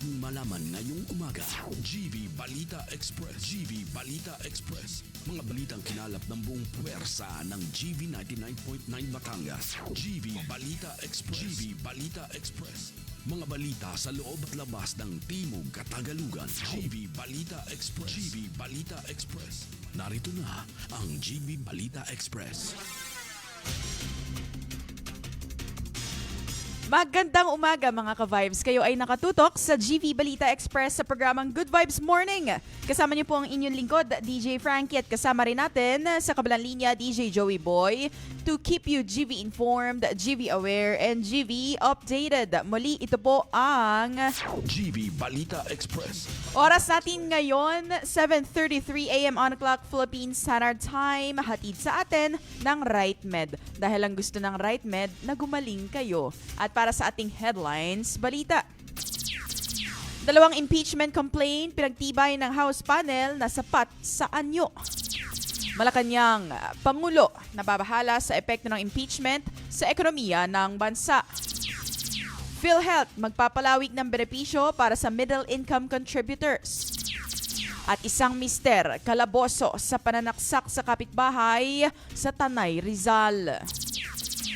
mong malaman ngayong umaga. GV Balita Express. GV Balita Express. Mga balitang kinalap ng buong puwersa ng GV 99.9 Batangas. GV Balita Express. GV Balita Express. Mga balita sa loob at labas ng Timog Katagalugan. GV Balita Express. GV Balita Express. Narito na ang GV Balita Express. Magandang umaga mga ka-vibes. Kayo ay nakatutok sa GV Balita Express sa programang Good Vibes Morning. Kasama niyo po ang inyong lingkod, DJ Frankie, at kasama rin natin sa kabilang linya, DJ Joey Boy, to keep you GV informed, GV aware, and GV updated. Muli, ito po ang GV Balita Express. oras natin ngayon, 7:33 a.m. on the clock, Philippine Standard Time, hatid sa atin ng RightMed. Dahil ang gusto ng RightMed na gumaling kayo. At para sa ating headlines, balita. 2 impeachment complaint pinagtibay ng House panel na sapat sa anyo. Malacanang, Pangulo nababahala sa epekto ng impeachment sa ekonomiya ng bansa. PhilHealth magpapalawig ng benepisyo para sa middle-income contributors. At isang mister, kalaboso sa pananaksak sa kapitbahay sa Tanay, Rizal.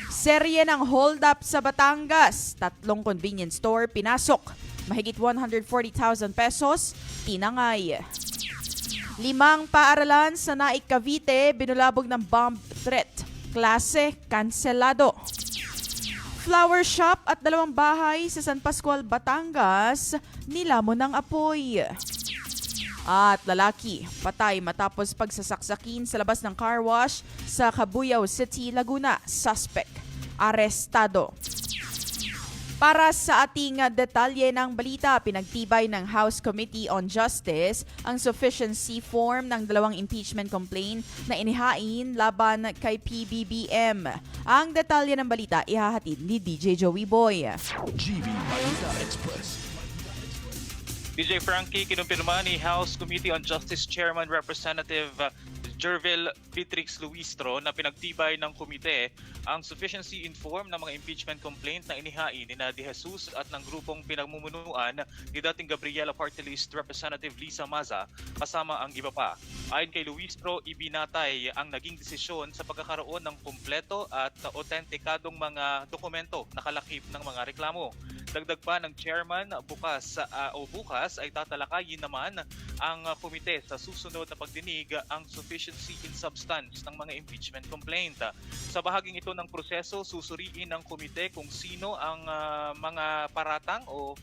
Serye ng hold-up sa Batangas, 3 convenience store pinasok. Mahigit 140,000 pesos, tinangay. 5 paaralan sa Naik, Cavite, binulabog ng bomb threat. Klase, kanselado. Flower shop at 2 bahay sa San Pascual, Batangas, nilamon ng apoy. At lalaki, patay matapos pagsasaksakin sa labas ng car wash sa Cabuyao City, Laguna. Suspect, arestado. Para sa ating detalye ng balita, pinagtibay ng House Committee on Justice ang sufficiency form ng 2 impeachment complaint na inihain laban kay PBBM. Ang detalye ng balita ihahatid ni DJ Joey Boy. GV Balita Express. DJ Frankie, kinumpirma ni House Committee on Justice Chairman Representative Jervil Pitrix Luistro na pinagtibay ng komite ang sufficiency in form ng mga impeachment complaint na inihain ni De Jesus at ng grupong pinagmumunuan ni dating Gabriela Party List Representative Lisa Maza kasama ang iba pa. Ayon kay Luistro, ibinatay ang naging desisyon sa pagkakaroon ng kumpleto at autentikadong mga dokumento na kalakip ng mga reklamo. Dagdag pa ng chairman, bukas ay tatalakayin naman ang komite sa susunod na pagdinig ang sufficiency in substance ng mga impeachment complaint. Sa bahaging ito ng proseso, susuriin ng komite kung sino ang mga paratang o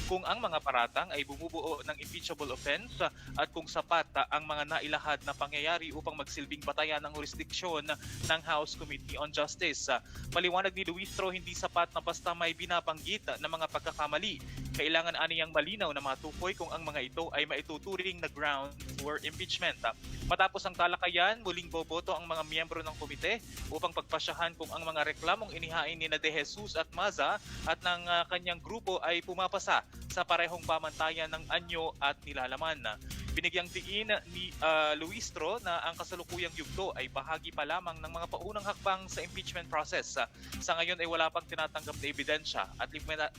kung ang mga paratang ay bumubuo ng impeachable offense at kung sapat ang mga nailahad na pangyayari upang magsilbing batayan ng jurisdiksyon ng House Committee on Justice. Paliwanag ni Luistro, hindi sapat na basta may binabanggit na mga pagkakamali. Kailangan aniyang malinaw na matukoy kung ang mga ito ay maituturing na ground for impeachment. Matapos ang talakayan, muling boboto ang mga miyembro ng komite upang pagpasyahan kung ang mga reklamong inihain ni De Jesus at Maza at ng kanyang grupo ay pumapasa sa parehong pamantayan ng anyo at nilalaman. Binigyang diin ni Luistro na ang kasalukuyang yugto ay bahagi pa lamang ng mga paunang hakbang sa impeachment process. Sa ngayon ay wala pang tinatanggap na ebidensya at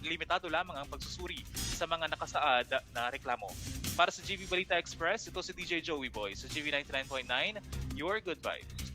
limitado lamang ang pagsusuri sa mga nakasaad na reklamo. Para sa GV Balita Express, ito si DJ Joey Boy sa GV 99.9, Your Good Vibes.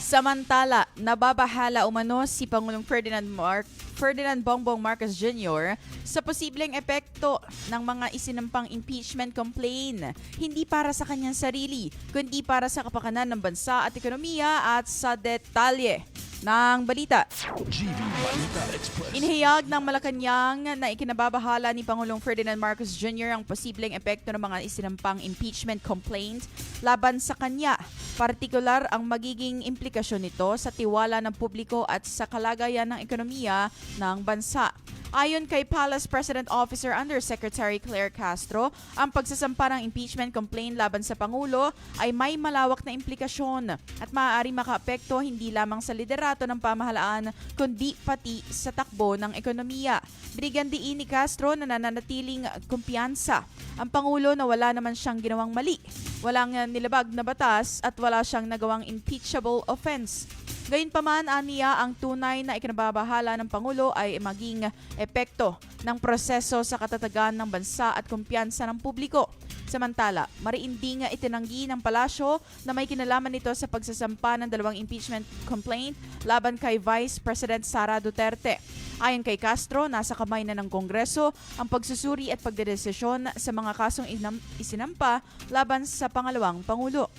Samantala, nababahala umano si Pangulong Ferdinand Bongbong Marcos Jr. sa posibleng epekto ng mga isinampang impeachment complaint. Hindi para sa kanyang sarili, kundi para sa kapakanan ng bansa at ekonomiya. At sa detalye ng balita, GV Balita Express. inihayag ng Malacanang na ikinababahala ni Pangulong Ferdinand Marcos Jr. ang posibleng epekto ng mga isinampang impeachment complaint laban sa kanya. Partikular ang magiging implikasyon nito sa tiwala ng publiko at sa kalagayan ng ekonomiya ng bansa. Ayon kay Palace President Officer Undersecretary Claire Castro, ang pagsasampa ng impeachment complaint laban sa Pangulo ay may malawak na implikasyon at maaari makaapekto hindi lamang sa liderato ng pamahalaan kundi pati sa takbo ng ekonomiya. Binigyan diin ni Castro na nananatiling kumpiyansa ang Pangulo na wala naman siyang ginawang mali, walang nilabag na batas at wala siyang nagawang impeachable offense. Gayunpaman, aniya ang tunay na ikinababahala ng Pangulo ay maging epekto ng proseso sa katatagan ng bansa at kumpiyansa ng publiko. Samantala, mariinding itinanggi ng palasyo na may kinalaman nito sa pagsasampa ng 2 impeachment complaint laban kay Vice President Sara Duterte. Ayon kay Castro, nasa kamay na ng Kongreso ang pagsusuri at pagdedesisyon sa mga kasong isinampa laban sa pangalawang Pangulo.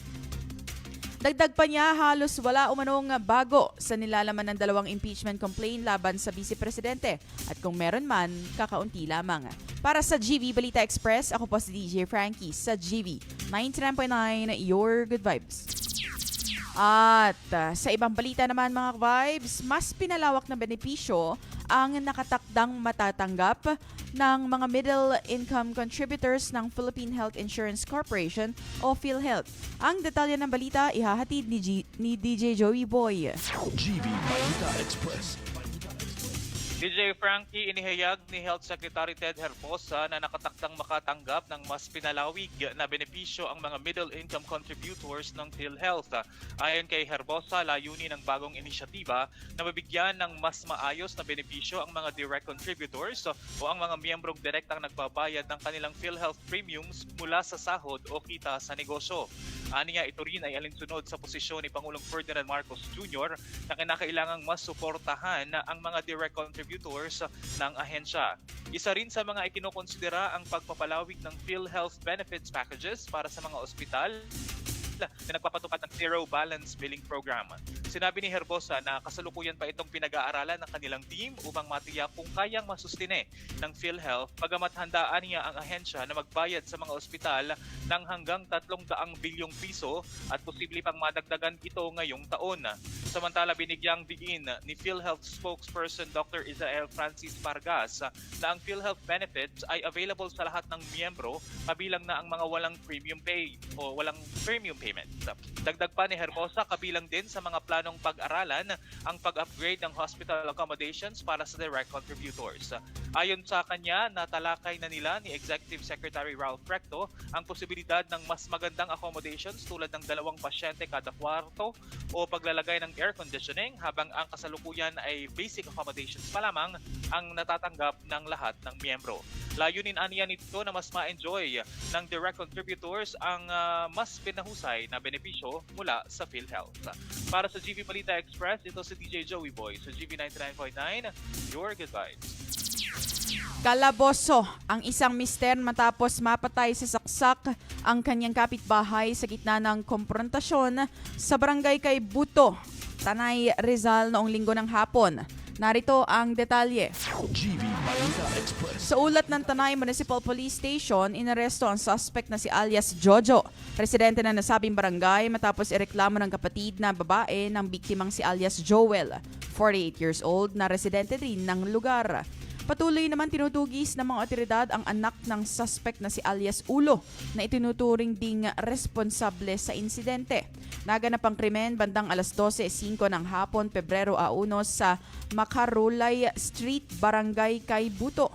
Dagdag pa niya, halos wala umanong bago sa nilalaman ng 2 impeachment complaint laban sa Vice Presidente. At kung meron man, kakaunti lamang. Para sa GV Balita Express, ako po si DJ Frankie sa GV 99.9, Your Good Vibes. At sa ibang balita naman mga vibes, mas pinalawak na benepisyo ang nakatakdang matatanggap ng mga middle-income contributors ng Philippine Health Insurance Corporation o PhilHealth. Ang detalye ng balita ihahatid ni DJ Joey Boy. GV Balita Express. DJ Frankie, inihayag ni Health Secretary Ted Herbosa na nakatakdang makatanggap ng mas pinalawig na benepisyo ang mga middle-income contributors ng PhilHealth. Ayon kay Herbosa, layunin ng bagong inisyatiba na mabigyan ng mas maayos na benepisyo ang mga direct contributors o ang mga miyembrong direktang nagbabayad ng kanilang PhilHealth premiums mula sa sahod o kita sa negosyo. Aniya, ito rin ay alinsunod sa posisyon ni Pangulong Ferdinand Marcos Jr. na kinakailangang mas suportahan ang mga direct contributors ng ahensya. Isa rin sa mga ikinokonsidera ang pagpapalawig ng PhilHealth benefits packages para sa mga ospital na nagpapatupad ng Zero Balance Billing Program. Sinabi ni Herbosa na kasalukuyan pa itong pinag-aaralan ng kanilang team upang matiyak kung kayang masustine ng PhilHealth, bagamat handaan niya ang ahensya na magbayad sa mga ospital ng hanggang 300 bilyong piso at posible pang madagdagan ito ngayong taon. Samantala, binigyang diin ni PhilHealth spokesperson Dr. Isael Francis Vargas na ang PhilHealth benefits ay available sa lahat ng miyembro, kabilang na ang mga walang premium pay o walang premium payment. Dagdag pa ni Herbosa, kabilang din sa mga planong pag-aralan ang pag-upgrade ng hospital accommodations para sa direct contributors. Ayon sa kanya, natalakay na nila ni Executive Secretary Ralph Recto ang posibilidad ng mas magandang accommodations tulad ng 2 pasyente kada kwarto o paglalagay ng air conditioning, habang ang kasalukuyan ay basic accommodations pa lamang ang natatanggap ng lahat ng miyembro. Layunin aniya nito na mas ma-enjoy ng direct contributors ang mas pinahusay na benepisyo mula sa PhilHealth. Para sa GV Balita Express, ito si DJ Joey Boy sa GV 99.9, Your Good Vibes. Kalaboso ang isang mister matapos mapatay sa saksak ang kanyang kapitbahay sa gitna ng komprontasyon sa barangay kay Buto, Tanay, Rizal noong linggo ng hapon. Narito ang detalye. GV Balita Express. Sa ulat ng Tanay Municipal Police Station, inaresto ang suspect na si alias Jojo, residente na nasabing barangay, matapos ireklamo ng kapatid na babae ng biktimang si alias Joel, 48 years old, na residente rin ng lugar. Patuloy naman tinutugis ng mga otoridad ang anak ng suspect na si alias Ulo na itinuturing ding responsable sa insidente. Naganap ang krimen bandang alas 12:05 ng hapon, Pebrero 1 sa Macarulay Street, Barangay Kay Buto.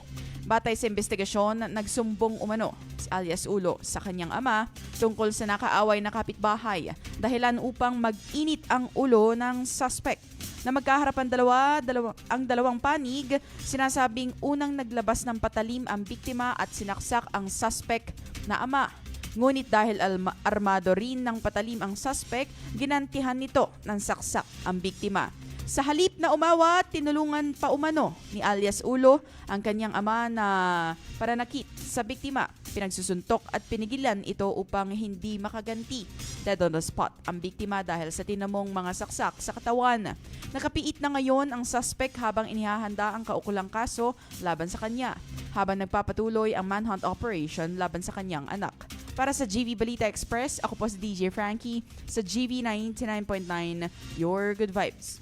Batay sa investigasyon, nagsumbong umano si alias Ulo sa kanyang ama tungkol sa nakaaway na kapitbahay, dahilan upang mag-init ang ulo ng suspect. Na magkaharap ang dalawang panig, sinasabing unang naglabas ng patalim ang biktima at sinaksak ang suspect na ama. Ngunit dahil armado rin ng patalim ang suspect, ginantihan nito ng saksak ang biktima. Sa halip na umawa, tinulungan pa umano ni alias Ulo ang kanyang ama na pananakit sa biktima. Pinagsusuntok at pinigilan ito upang hindi makaganti. Dead on the spot ang biktima dahil sa tinamong mga saksak sa katawan. Nakapiit na ngayon ang suspect habang inihahanda ang kaukulang kaso laban sa kanya, habang nagpapatuloy ang manhunt operation laban sa kanyang anak. Para sa GV Balita Express, ako po si DJ Frankie sa GV 99.9, Your Good Vibes.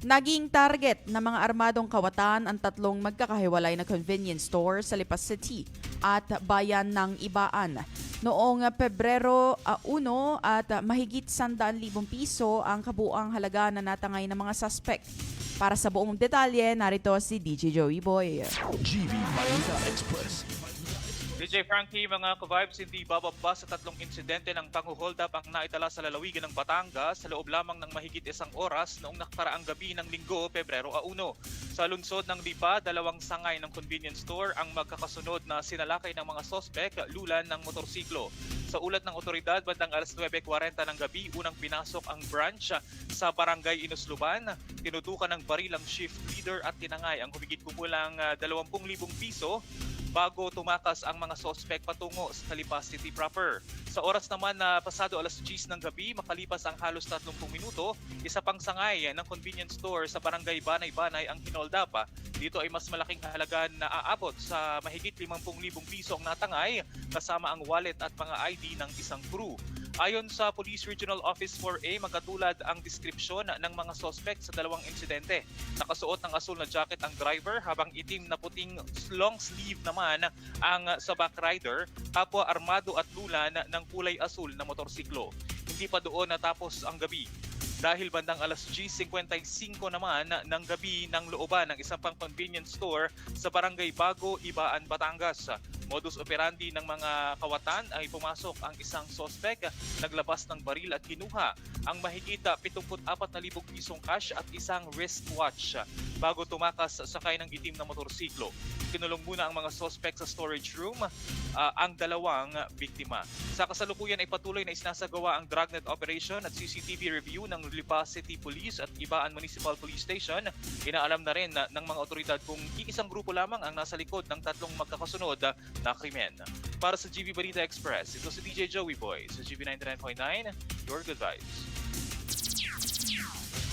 Naging target ng mga armadong kawatan ang 3 magkakahiwalay na convenience store sa Lipas City at Bayan ng Ibaan. Noong Pebrero 1 at mahigit 100,000 piso ang kabuang halaga na natangay ng mga suspect. Para sa buong detalye, narito si DJ Joey Boy. GV Balita Express. DJ Frankie, mga ka-vibes, hindi bababa sa 3 insidente ng pang-hold up ang naitala sa lalawigan ng Batangas sa loob lamang ng mahigit 1 oras noong nakaraang gabi ng Linggo, Pebrero 1. Sa lungsod ng Lipa, 2 sangay ng convenience store ang magkakasunod na sinalakay ng mga sospek lulan ng motorsiklo. Sa ulat ng otoridad, bandang alas 9:40 ng gabi, unang pinasok ang branch sa Barangay Inusluban. Tinutukan ng baril ang shift leader at tinangay ang humigit kumulang 20,000 piso bago tumakas ang mga sospek patungo sa Lipa City proper. Sa oras naman na pasado alas 10 ng gabi, makalipas ang halos 30 minuto, isa pang sangay ng convenience store sa Barangay Banay-Banay ang hinoldapa. Dito ay mas malaking halaga na aabot sa mahigit 50,000 piso ang natangay kasama ang wallet at mga ID ng isang crew. Ayon sa Police Regional Office 4A, magkatulad ang deskripsyon ng mga sospek sa 2 insidente. Nakasuot ng asul na jacket ang driver habang itim na puting long sleeve naman ang sa back rider, kapwa armado at lulan ng kulay asul na motorsiklo. Hindi pa doon natapos ang gabi. Dahil bandang alas 10:55 naman ng gabi ng looban ng isang pang convenience store sa Barangay Bago, Ibaan, Batangas. Modus operandi ng mga kawatan ay pumasok ang isang sospek, naglabas ng baril at kinuha ang mahigit 74,000 pisong cash at isang wristwatch bago tumakas sakay ng itim na motorsiklo. Kinulong muna ang mga sospek sa storage room ang 2 biktima. Sa kasalukuyan ay patuloy na isinasagawa ang dragnet operation at CCTV review ng Lipa City Police at Ibaan Municipal Police Station. Inaalam na rin ng mga otoridad kung iisang grupo lamang ang nasa likod ng 3 magkakasunod na krimen. Para sa GV Balita Express, ito si DJ Joey Boy sa GV 99.9, your good vibes.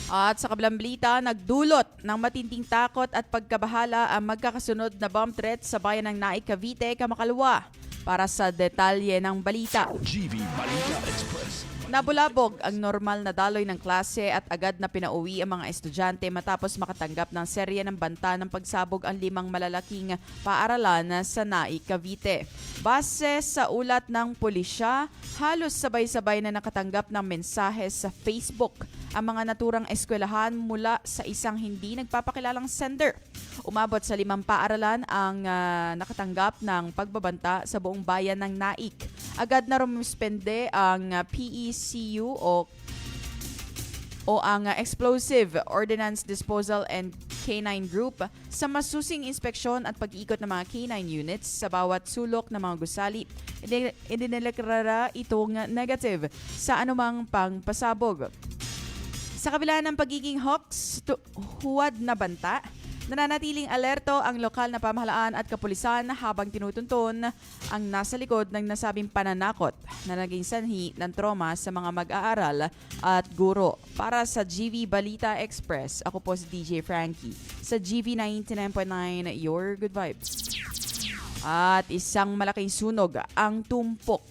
At sa kabilang balita, nagdulot ng matinding takot at pagkabahala ang magkakasunod na bomb threat sa bayan ng Naik, Cavite, Kamakalwa. Para sa detalye ng balita, GV Balita Express. nabulabog ang normal na daloy ng klase at agad na pinauwi ang mga estudyante matapos makatanggap ng serye ng banta ng pagsabog ang 5 malalaking paaralan sa Naik, Cavite. Base sa ulat ng pulisya, halos sabay-sabay na nakatanggap ng mensahe sa Facebook ang mga naturang eskwelahan mula sa isang hindi nagpapakilalang sender. Umabot sa 5 paaralan ang nakatanggap ng pagbabanta sa buong bayan ng Naik. Agad na rumuspende ang PECU o ang Explosive Ordnance Disposal and K9 Group sa masusing inspeksyon at pag-ikot ng mga K9 units sa bawat sulok ng mga gusali. Idinileklara itong negative sa anumang pangpasabog. Sa kabila ng pagiging hawks, huwad na banta, nananatiling alerto ang lokal na pamahalaan at kapulisan habang tinutuntun ang nasa likod ng nasabing pananakot na naging sanhi ng trauma sa mga mag-aaral at guro. Para sa GV Balita Express, ako po si DJ Frankie sa GV 99.9, your good vibes. At isang malaking sunog ang tumupok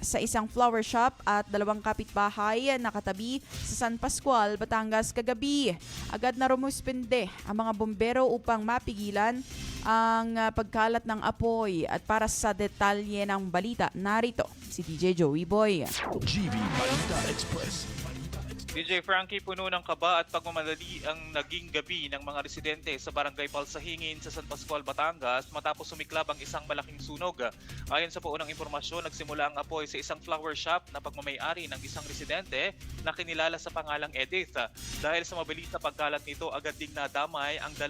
sa isang flower shop at 2 kapitbahay na katabi sa San Pascual, Batangas kagabi. Agad na rumuspende ang mga bombero upang mapigilan ang pagkalat ng apoy. At para sa detalye ng balita, narito si DJ Joey Boy. GV Balita Express. DJ Frankie, puno ng kaba at pagmamadali ang naging gabi ng mga residente sa Barangay Palsahingin sa San Pascual, Batangas matapos sumiklab ang isang malaking sunog. Ayon sa paunang impormasyon, nagsimula ang apoy sa isang flower shop na pagmamay-ari ng isang residente na kinilala sa pangalang Edith. Dahil sa mabilis na pagkalat nito, agad ding nadamay ang 2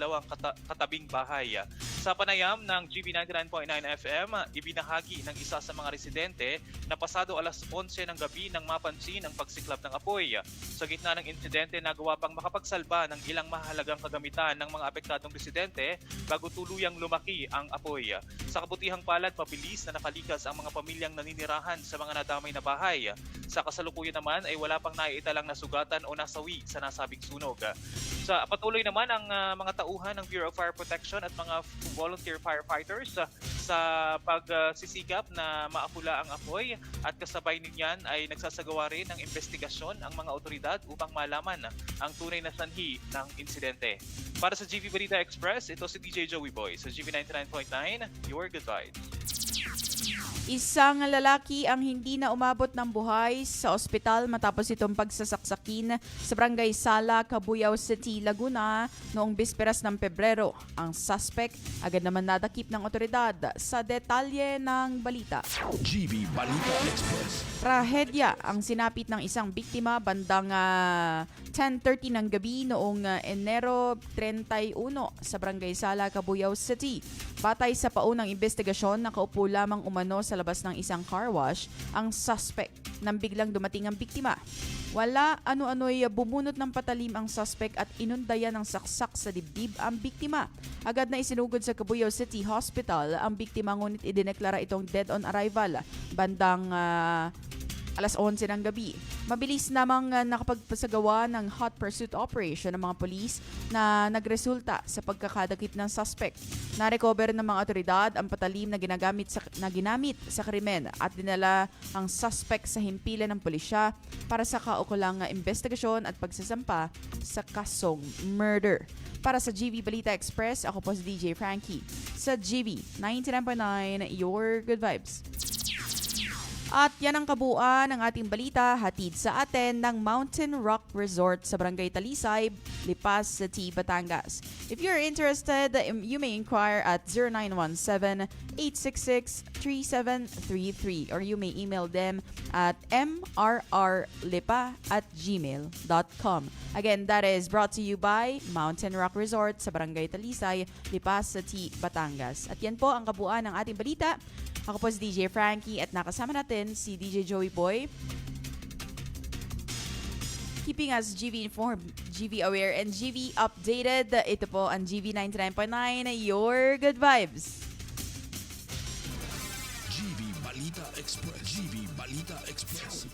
katabing bahay. Sa panayam ng GV 99.9 FM, ibinahagi ng isa sa mga residente na pasado alas 11 ng gabi nang mapansin ang pagsiklab ng apoy. Sa gitna ng insidente, nagawa pang makapagsalba ng ilang mahalagang kagamitan ng mga apektadong residente bago tuluyang lumaki ang apoy. Sa kabutihang palad, mabilis na nakalikas ang mga pamilyang naninirahan sa mga nadamay na bahay. Sa kasalukuyan naman ay wala pang naiitalang nasugatan o nasawi sa nasabing sunog. Sa patuloy naman ang mga tauhan ng Bureau of Fire Protection at mga volunteer firefighters sa pagsisikap na maapula ang apoy at kasabay niyan ay nagsasagawa rin ng investigasyon ang mga otoridad upang malaman ang tunay na sanhi ng insidente. Para sa GV Balita Express, ito si DJ Joey Boy sa GV 99.9, your good vibes. Isang lalaki ang hindi na umabot ng buhay sa ospital matapos itong pagsasaksakin sa Barangay Sala, Cabuyao City, Laguna noong bisperas ng Pebrero. Ang suspect agad naman nadakip ng otoridad. Sa detalye ng balita. GV Balita Express. Trahedya ang sinapit ng isang biktima bandang 10:30 ng gabi noong Enero 31 sa Barangay Sala, Cabuyao City. Batay sa paunang investigasyon, nakaupo lamang umano sa labas ng isang car wash ang suspect nang biglang dumating ang biktima. Wala ano-ano'y bumunot ng patalim ang suspect at inundayan ng saksak sa dibdib ang biktima. Agad na isinugod sa Cabuyao City Hospital ang biktima, ngunit idineklara itong dead on arrival bandang alas 11 ng gabi. Mabilis namang nakapagpasagawa ng hot pursuit operation ng mga polis na nagresulta sa pagkakadakip ng suspect. Na-recover ng mga otoridad ang patalim na ginamit sa krimen at dinala ang suspect sa himpilan ng pulisya para sa kaukulang investigasyon at pagsasampa sa kasong murder. Para sa GV Balita Express, ako po si DJ Frankie. Sa GV 99.9, your good vibes. At yan ang kabuuan ng ating balita, hatid sa atin ng Mountain Rock Resort sa Barangay Talisay, Lipas City, Batangas. If you're interested, you may inquire at 0917-866-3733 or you may email them at mrrlipa@gmail.com. Again, that is brought to you by Mountain Rock Resort sa Barangay Talisay, Lipas City, Batangas. At yan po ang kabuuan ng ating balita. Ako po si DJ Frankie at nakasama natin si DJ Joey Boy. Keeping us GV informed, GV aware, and GV updated. Ito po ang GV 99.9, your good vibes. GV Balita Express. GV Balita Express.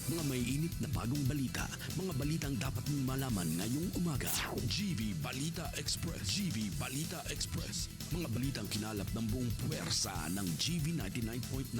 Mga may init na bagong balita. Mga balitang dapat mong malaman ngayong umaga. GV Balita Express. GV Balita Express. Mga balitang kinalap ng buong puwersa ng GV 99.9.